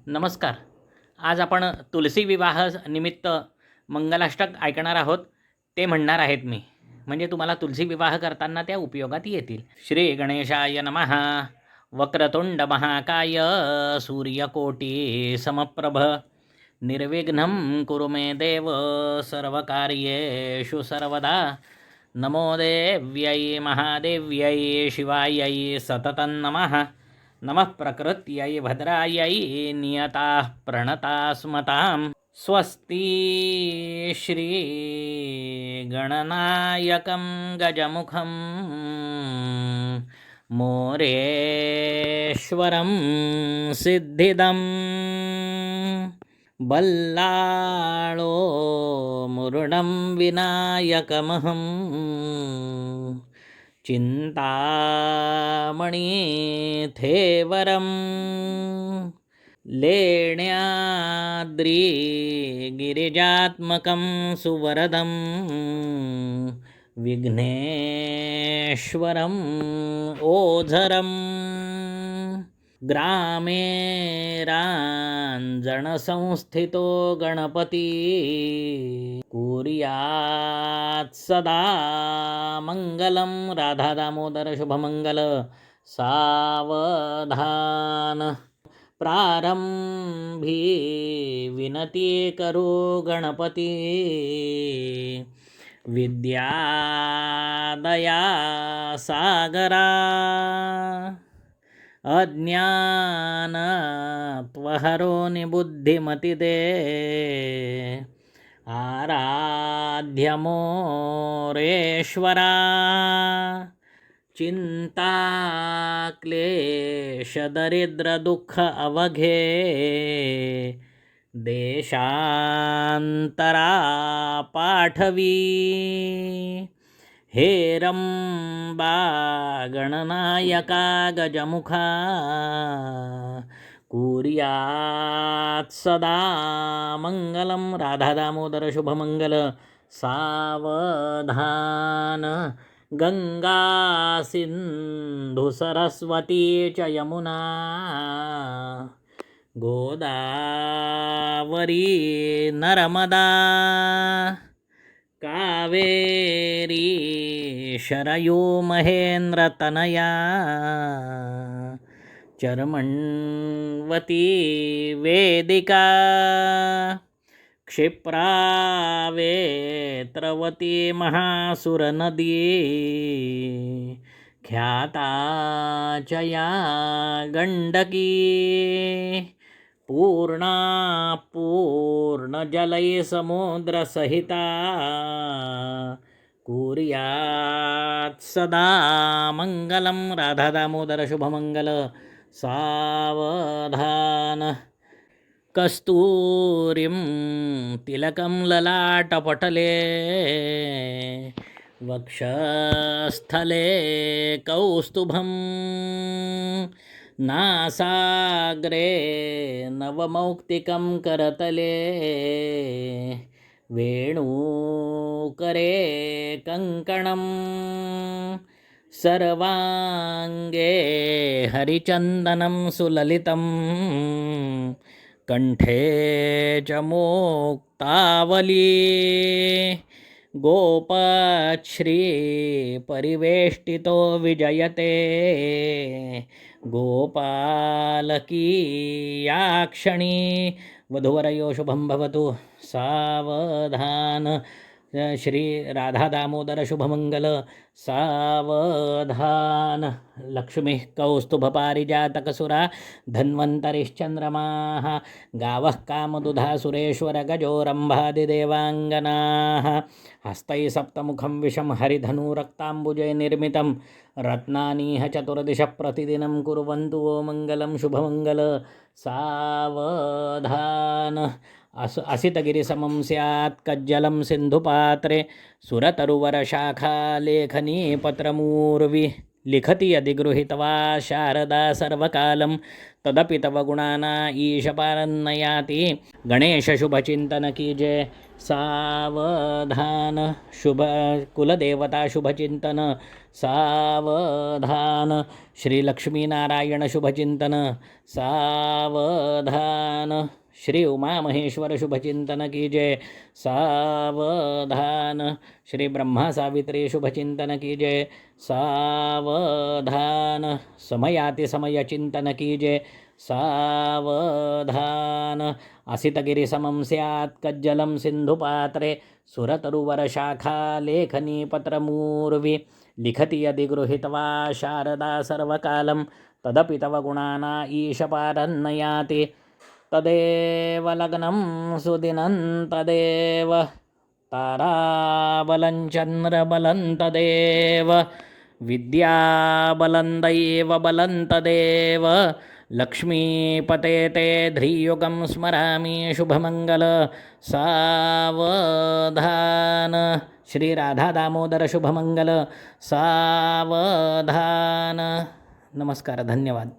नमस्कार. आज आपण तुलसी विवाह निमित्त मंगलाष्टक ऐकणार आहोत. ते म्हणणार आहेत मी. म्हणजे तुम्हाला तुलसी विवाह करताना त्या उपयोगात येतील. श्री गणेशाय नमः. वक्रतुंड महाकाय सूर्यकोटी समप्रभ निर्विघ्नं कुरु मे देव सर्वकार्येषु सर्वदा. नमो देव्यै महादेव्यै शिवायै सततं नमः. नमः प्रकृत्यै भद्रायै नियताः प्रणतास्मतां. स्वस्ति श्रीगणनायकं गजमुखं मोरेश्वरं सिद्धिदं बल्लाळो मुरुडं विनायकमहं चिन्तामणिथेवरं लेण्याद्रिगिरिजात्मकं सुवरदं विघ्नेश्वरम् ओझरं ग्रामे राञ्जनसंस्थितो गणपति कुर्यात् सदा मङ्गलं. राधा दामोदर शुभमंगल. सावधान प्रारंभी विनती करो गणपती. विद्यादया सागरा अज्ञानत्वहरो निबुद्धिमतिदे. आराध्यमोरेश्वरा चिन्ताक्लेशदरिद्रदुःख अवघे. देशान्तरा पाठवी हेरंबा गणनायका गजमुखा. कुर्यात् सदा मंगलम. राधा दामोदर शुभमंगल. सावधान गंगा सिंधु सरस्वती च यमुना गोदावरी नर्मदा कावेरी शरयू महेन्द्रतनया चर्मण्वती वेदिका क्षिप्रावेत्रवती महासुरनदी ख्याता च या गण्डकी पूर्णा पूर्णजलै समुद्रसहिता. कुर्यात् सदा मङ्गलं. राधा दामोदर शुभमंगल. सावधान कस्तूरिं तिलकं ललाटपटले वक्षस्थले कौस्तुभं नासाग्रे नवमौक्तिकं करतले वेणुकरे कङ्कणं सर्वांगे हरिचन्दनं सुललितं कंठे च मुक्तावली गोपश्री परिवेष्टितो विजयते गोपालकी याक्षणी. वधूवरयो शुभं भवतु. सावधान श्री राधा दामोदर शुभमंगल. सावधान लक्ष्मी कौस्तुभपारिजातकसुरा धन्वन्तरिश्चन्द्रमाः गावः कामदुधा सुरेश्वर गजोरम्भादिदेवाङ्गनाः हस्तैः सप्तमुखं विषं हरिधनुरक्ताम्बुजे निर्मितं रत्नानीह चतुर्दिशः प्रतिदिनं कुर्वन्तु वो मङ्गलं शुभमङ्गल. सावधान असितगिरिसमं स्यात् कज्जलं सिन्धुपात्रे सुरतरुवरशाखा लेखनी पत्रमूर्वि लिखति अधिगृहीत्वा शारदा सर्वकालं तदपि तव गुणाना ईशपारन्नयाति। गणेश शुभ चिंतन कीजे सावधान, शुभ कुलदेवता शुभ चिंतन सावधान, श्री लक्ष्मी नारायण शुभ चिंतन सावधान, श्री उमा महेश्वर शुभ चिंतन कीजिए सावधान, श्री ब्रह्मा सावित्री शुभ चिंतन कीजिए सावधान, समयाति समय चिंतन कीजिए सावधान, असितगिरि समं स्यात् कज्जलं सिन्धुपात्रे सुरतरुवर शाखा लेखनी पत्रमूर्वि। लिखति अधिगृहीत्वा शारदा सर्वकालं तदपि तव गुणाना ईशपारन्नयाति। तदेव लग्नं सुदिनं तदेव ताराबलं चन्द्रबलं तदेव विद्याबलं दैवबलं तदेव। लक्ष्मीपते ते ध्रियुगं स्मरामि शुभमंगल सावधान, श्री राधा दामोदर शुभमंगल सावधान। नमस्कार, धन्यवाद.